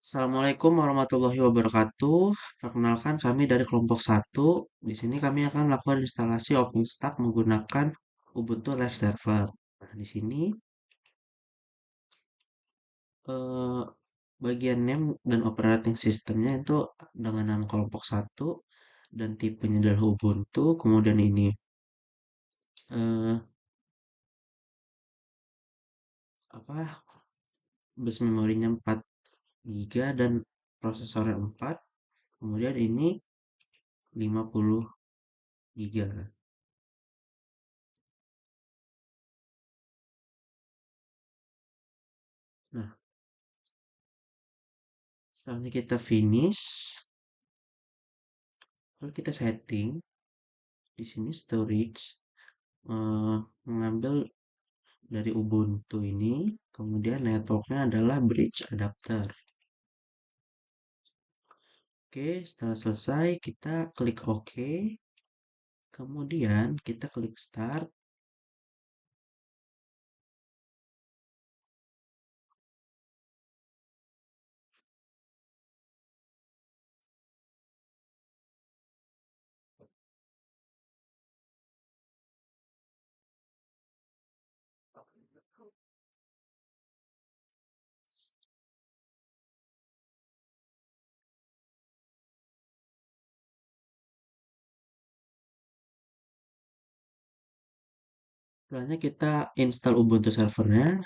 Assalamualaikum warahmatullahi wabarakatuh. Perkenalkan kami dari kelompok satu. Di sini kami akan melakukan instalasi OpenStack menggunakan Ubuntu Live Server. Nah, di sini eh, bagian name dan operating systemnya itu dengan nama kelompok satu dan tipenya adalah Ubuntu. Kemudian ini eh, apa bus memorinya 4 GB dan prosesornya 4. Kemudian ini 50 GB. Nah, setelah kita finish, lalu kita setting di sini storage, eh, mengambil dari Ubuntu ini, kemudian networknya adalah bridge adapter. Oke, setelah selesai kita klik OK, kemudian kita klik start. Setelahnya kita install Ubuntu servernya.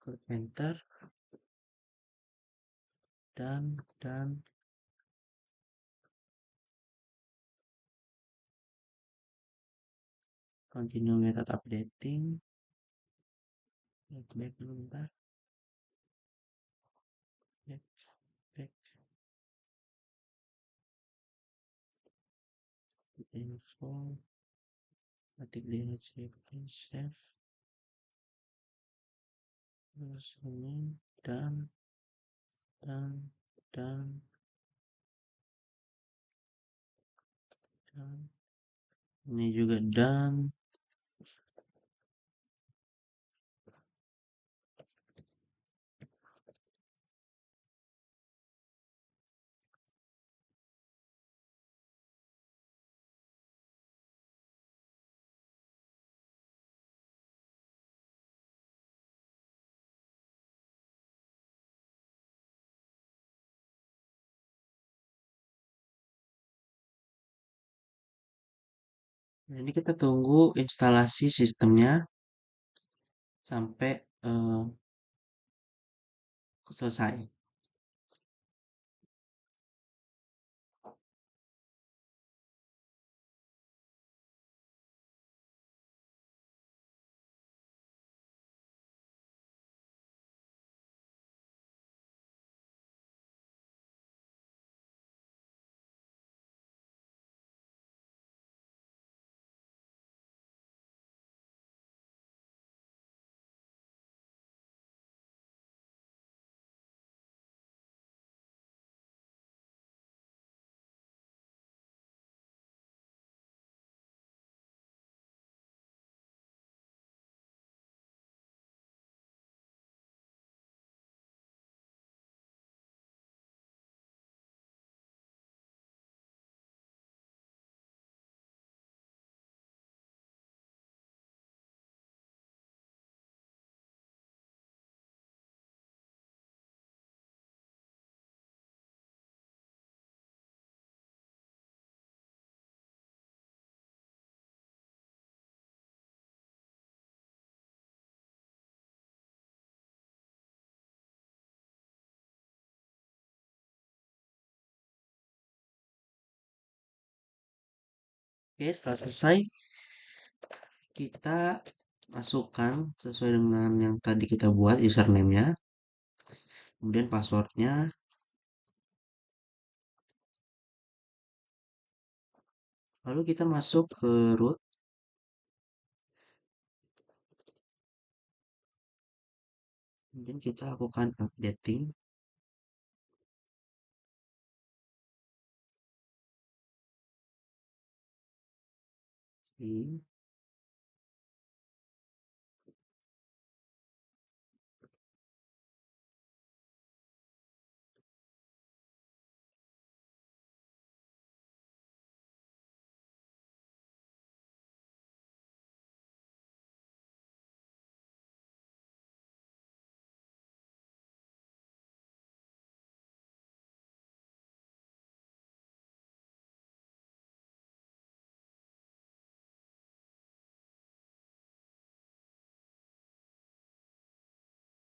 Klik enter dan continue method updating. Back dulu bentar. Back, back, info, ketik di save, terus ini dan dan dan dan ini juga dan. Nah, ini kita tunggu instalasi sistemnya sampai selesai. Oke, setelah selesai kita masukkan sesuai dengan yang tadi kita buat username-nya, kemudian passwordnya, lalu kita masuk ke root, Kemudian kita lakukan updating.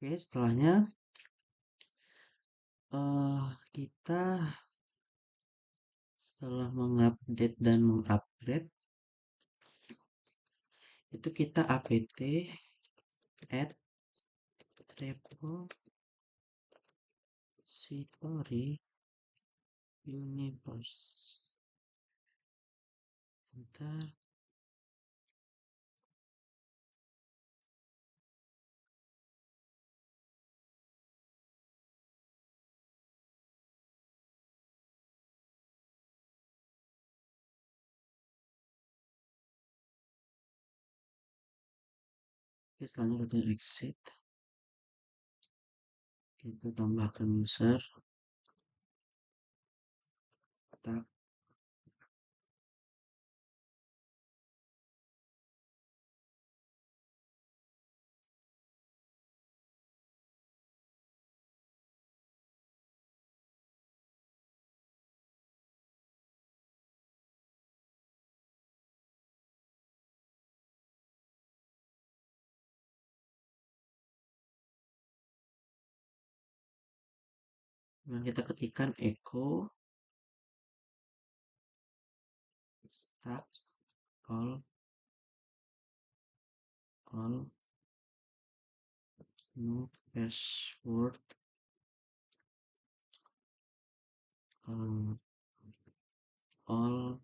Oke, setelahnya kita setelah mengupdate dan mengupgrade itu kita apt add repository universe. Enter. Oke, selanjutnya kita exit. Kita tambahkan user. Tak. Nah, kita ketikkan echo stack all no password um, all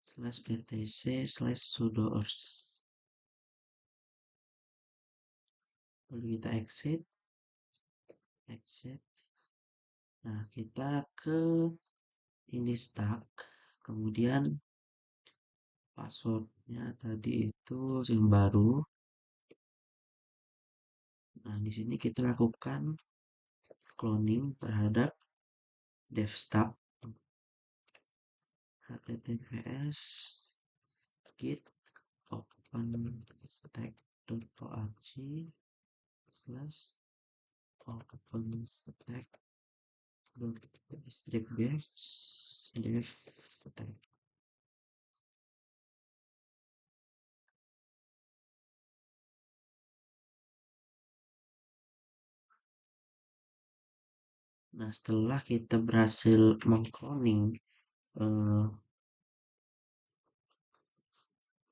/etc/sudoers. Lalu kita exit. Nah, kita ke ini stack, kemudian passwordnya tadi itu yang baru. Nah, di sini kita lakukan cloning terhadap devstack https git openstack.org slash openstack.stripdevstack. Nah, setelah kita berhasil mengcloning eh,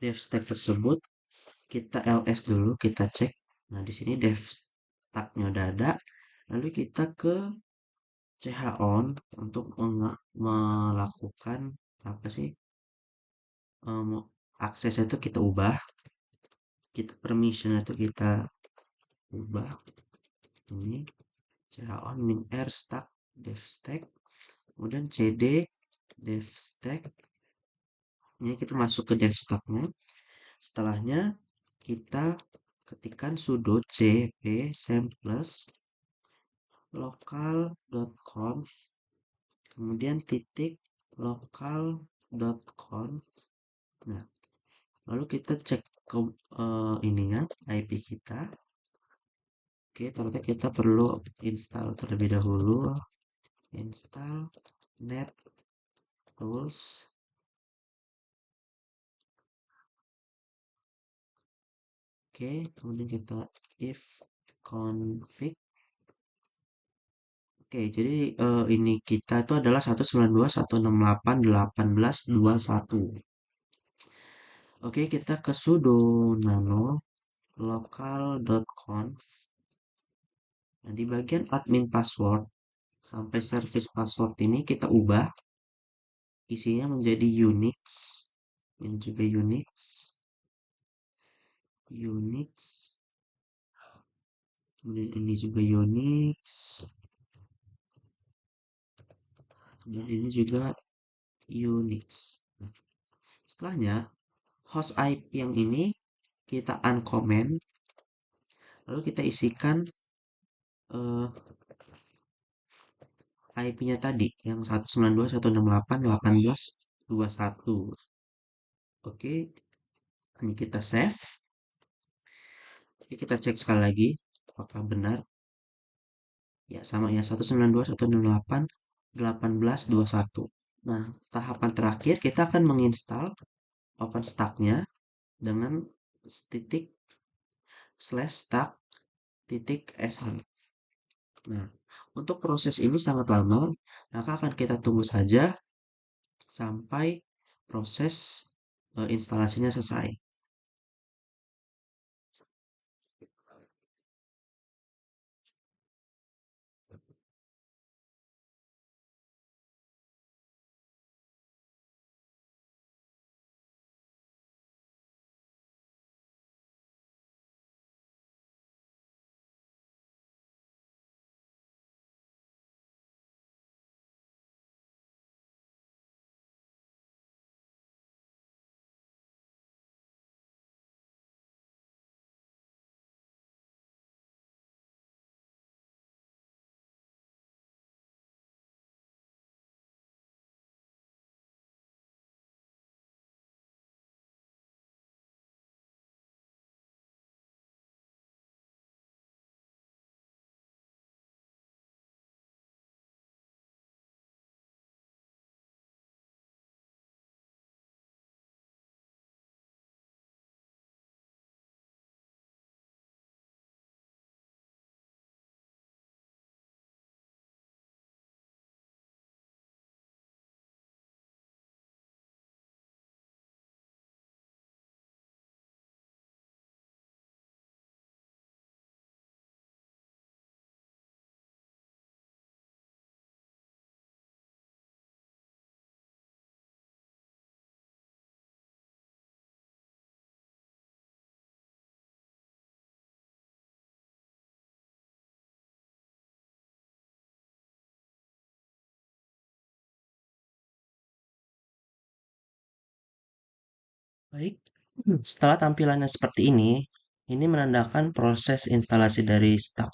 devstack tersebut, kita ls dulu, kita cek. Nah, di sini devstacknya udah ada. Lalu kita ke chon untuk melakukan apa sih? Aksesnya itu kita ubah, kita permission itu kita ubah. Ini chon min r stack devstack, kemudian cd devstack. Ini kita masuk ke devstacknya. Setelahnya kita ketikkan sudo cp samples local.conf, kemudian titik local.conf. Nah, lalu kita cek ke ininya IP kita. Oke, ternyata kita perlu install terlebih dahulu. Install net rules. Oke, kemudian kita if config. Oke, jadi ini kita itu adalah 192.168.18.21. Oke, kita ke sudo nano local.conf. Nah, di bagian admin password sampai service password ini kita ubah isinya menjadi Unix. Ini juga Unix. Kemudian ini juga Unix, dan ini juga Unix. Nah, setelahnya host IP yang ini kita uncomment, lalu kita isikan IP-nya tadi yang 192.168.18.21. Oke, ini kita save. Oke, kita cek sekali lagi apakah benar. Ya, sama ya 192.168.18.21. Nah, tahapan terakhir kita akan menginstal OpenStack-nya dengan titik slash stack titik sh. Nah, untuk proses ini sangat lama, maka akan kita tunggu saja sampai proses instalasinya selesai. Baik, setelah tampilannya seperti ini menandakan proses instalasi dari stack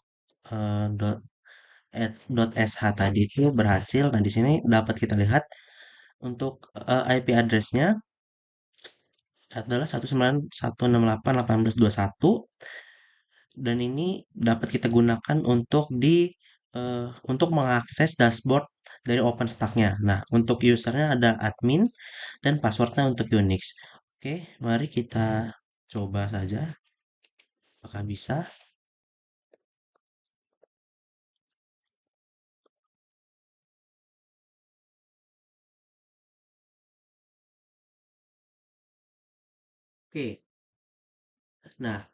.sh tadi itu berhasil. Nah, di sini dapat kita lihat untuk IP address-nya adalah 191.168.18.21 dan ini dapat kita gunakan untuk mengakses dashboard dari OpenStack-nya. Nah, untuk usernya ada admin dan passwordnya untuk Unix. Oke, mari kita coba saja apakah bisa. Oke, nah,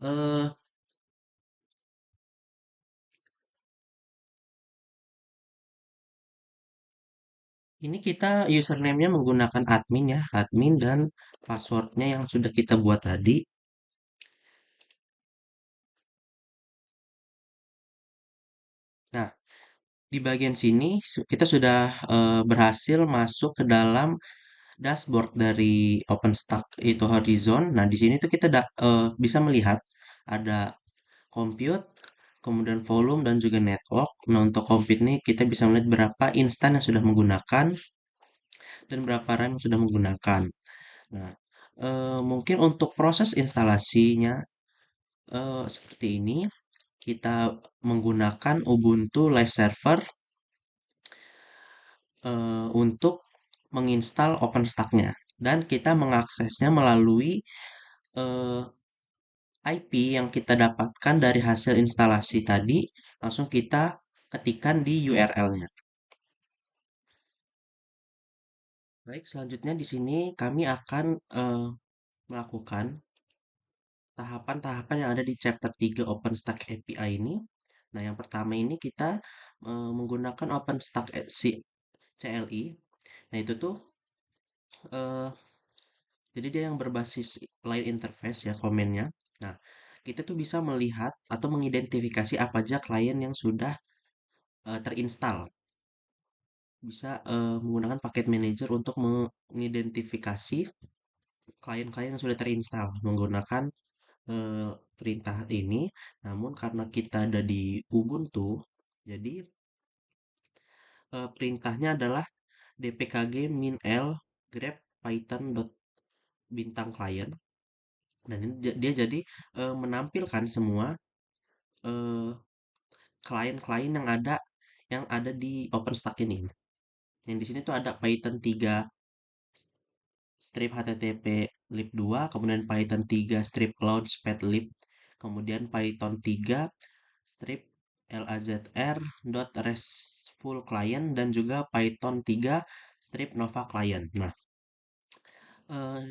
eh, ini kita username-nya menggunakan admin ya, admin dan passwordnya yang sudah kita buat tadi. Nah, di bagian sini kita sudah berhasil masuk ke dalam dashboard dari OpenStack itu Horizon. Nah, di sini tuh kita bisa melihat ada compute, kemudian volume dan juga network. Nah, untuk compute ini kita bisa melihat berapa instan yang sudah menggunakan dan berapa RAM yang sudah menggunakan. Nah, mungkin untuk proses instalasinya seperti ini. Kita menggunakan Ubuntu Live Server untuk menginstal OpenStack-nya dan kita mengaksesnya melalui eh, IP yang kita dapatkan dari hasil instalasi tadi, langsung kita ketikkan di URL-nya. Baik, selanjutnya di sini kami akan melakukan tahapan-tahapan yang ada di chapter 3 OpenStack API ini. Nah, yang pertama ini kita menggunakan OpenStack CLI. Nah, itu tuh eh, jadi dia yang berbasis line interface ya komennya. Nah, kita tuh bisa melihat atau mengidentifikasi apa aja klien yang sudah terinstall. Bisa menggunakan paket manager untuk mengidentifikasi klien-klien yang sudah terinstall menggunakan perintah ini. Namun karena kita ada di Ubuntu, jadi perintahnya adalah dpkg -l grep python bintang client, dan ini dia jadi menampilkan semua eh, klien-klien yang ada di OpenStack ini. Yang di sini tuh ada Python 3 strip HTTP lib 2, kemudian Python 3 strip launchpad lib, kemudian Python 3 strip lazr restful client, dan juga Python 3 strip nova client. Nah,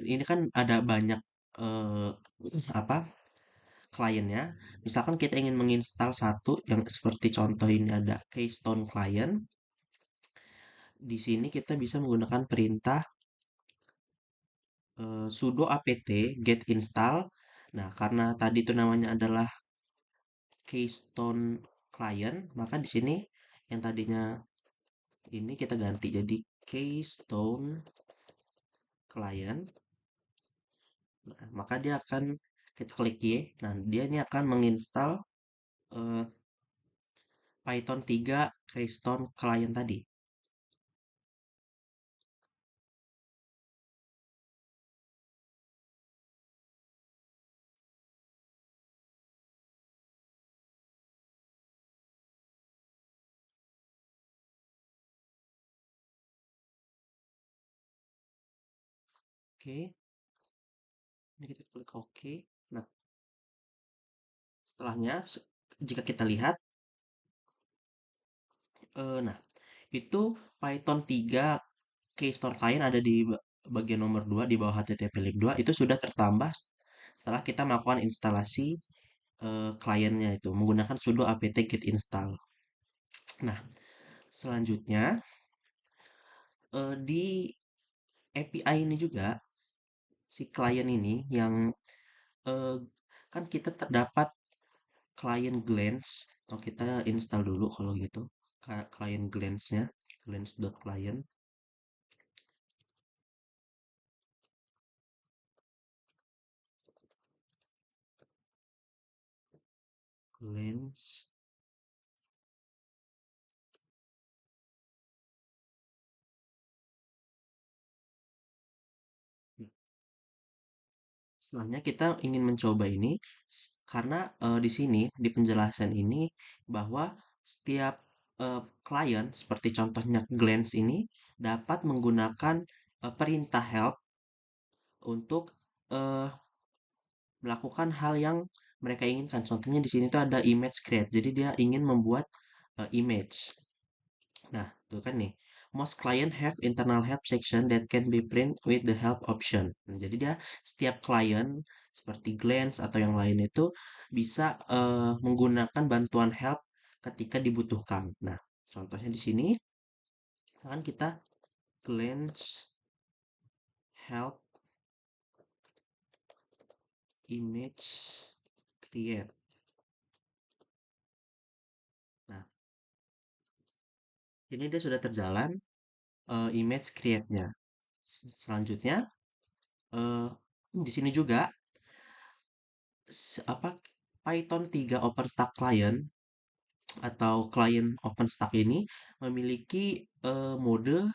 ini kan ada banyak eh, apa kliennya. Misalkan kita ingin menginstal satu yang seperti contoh ini ada Keystone Client. Di sini kita bisa menggunakan perintah sudo apt get install. Nah, karena tadi itu namanya adalah Keystone Client, maka di sini yang tadinya ini kita ganti jadi Keystone Client. Nah, maka dia akan kita klik Y. Nah, dia ini akan menginstal eh, Python 3 Keystone Client tadi. Oke, ini kita klik OK. Nah, setelahnya jika kita lihat, nah itu Python 3 Keystone Client ada di bagian nomor 2 di bawah HTTP lib 2 itu sudah tertambah setelah kita melakukan instalasi kliennya itu menggunakan sudo apt get install. Nah, selanjutnya di API ini juga si klien ini yang eh, kan kita terdapat klien Glance. Atau kita install dulu kalau gitu klien Glance-nya, glance.client, Glance. Nah, setelahnya kita ingin mencoba ini karena di sini di penjelasan ini bahwa setiap klien seperti contohnya Glance ini dapat menggunakan perintah help untuk eh, melakukan hal yang mereka inginkan. Contohnya di sini tuh ada image create. Jadi dia ingin membuat image. Nah, tuh kan nih. Most client have internal help section that can be print with the help option. Nah, jadi dia setiap klien seperti Glance atau yang lain itu bisa menggunakan bantuan help ketika dibutuhkan. Nah, contohnya di sini, misalkan kita Glance help image create. Nah, ini dia sudah terjalan image create-nya. Selanjutnya, eh, di sini juga apa Python 3 OpenStack Client atau klien OpenStack ini memiliki mode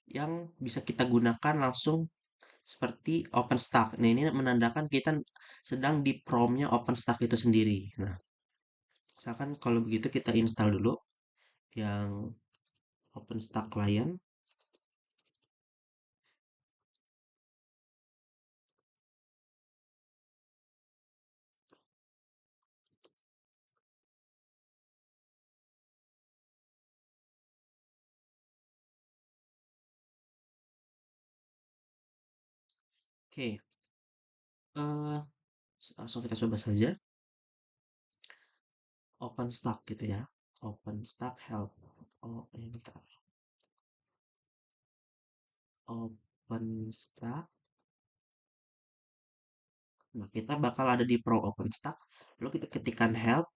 yang bisa kita gunakan langsung seperti OpenStack. Nah, ini menandakan kita sedang di promnya OpenStack itu sendiri. Nah, misalkan kalau begitu kita install dulu yang OpenStack Client. Oke, eh, langsung kita coba saja OpenStack gitu ya. OpenStack help. Oh, bentar. OpenStack Nah, kita bakal ada di Pro OpenStack. Lalu kita ketikkan help,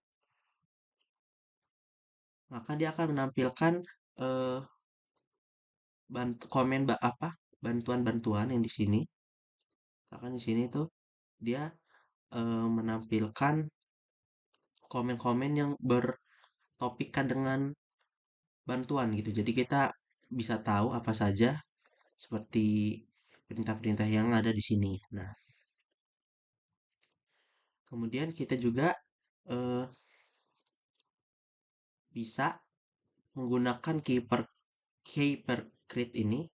maka dia akan menampilkan eh, bantuan-bantuan yang di sini. Misalkan di sini tuh dia menampilkan komen-komen yang bertopikan dengan bantuan gitu. Jadi kita bisa tahu apa saja seperti perintah-perintah yang ada di sini. Nah, kemudian kita juga eh, bisa menggunakan keyword create ini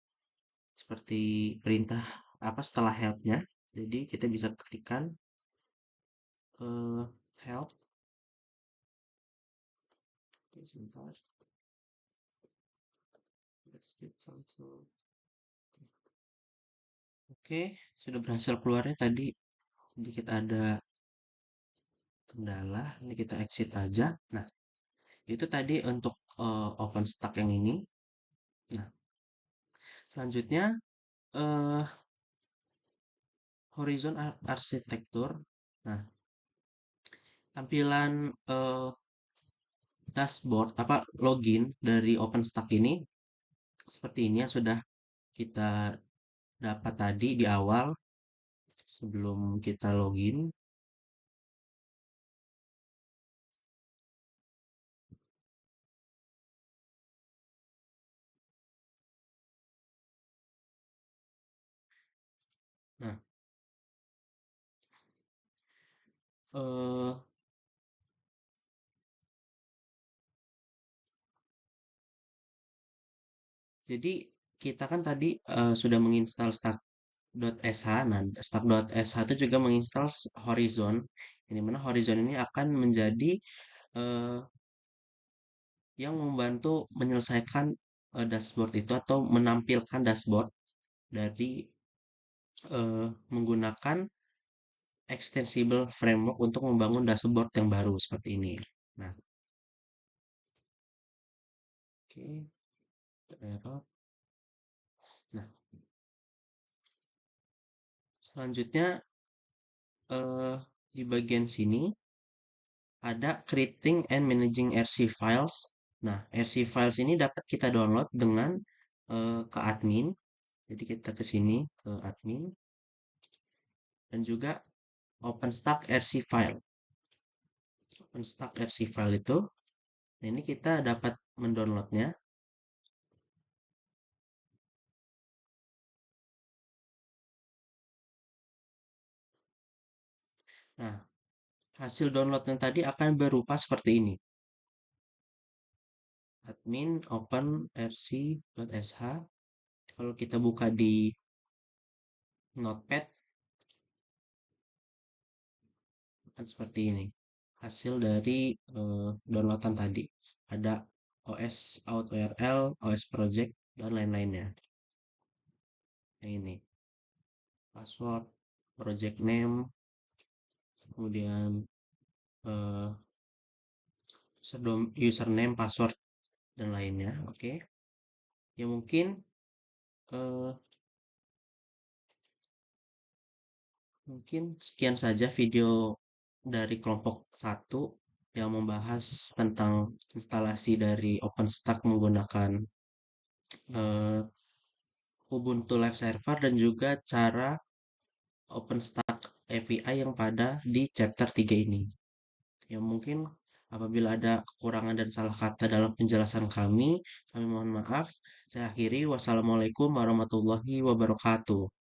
seperti perintah apa setelah helpnya. Jadi kita bisa ketikkan help. Oke, sebentar. Let's get some. Oke, sudah berhasil keluarnya tadi. Sedikit ada kendala. Ini kita exit aja. Nah, itu tadi untuk OpenStack yang ini. Nah, selanjutnya eh Horizon Arsitektur. Nah, tampilan dashboard apa login dari OpenStack ini seperti ini yang sudah kita dapat tadi di awal sebelum kita login. Nah, eh jadi kita kan tadi sudah menginstal stack.sh. Nah, stack.sh itu juga menginstal Horizon. Ini mana Horizon ini akan menjadi eh, yang membantu menyelesaikan dashboard itu atau menampilkan dashboard dari menggunakan extensible framework untuk membangun dashboard yang baru seperti ini. Nah, oke, error. Nah, selanjutnya eh, di bagian sini ada creating and managing RC files. Nah, RC files ini dapat kita download dengan ke admin. Jadi kita ke sini ke admin dan juga OpenStack RC file. OpenStack RC file itu, nah ini kita dapat mendownloadnya. Nah, hasil download yang tadi akan berupa seperti ini. Admin open rc.sh. Kalau kita buka di Notepad akan seperti ini. Hasil dari downloadan tadi. Ada OS out URL, OS project dan lain-lainnya. Nah, ini password, project name, kemudian eh, username, password dan lainnya. Oke. Ya eh, mungkin sekian saja video dari kelompok satu yang membahas tentang instalasi dari OpenStack menggunakan eh, Ubuntu Live Server dan juga cara OpenStack API yang pada di chapter 3 ini. Ya mungkin apabila ada kekurangan dan salah kata dalam penjelasan kami mohon maaf. Saya akhiri. Wassalamualaikum warahmatullahi wabarakatuh.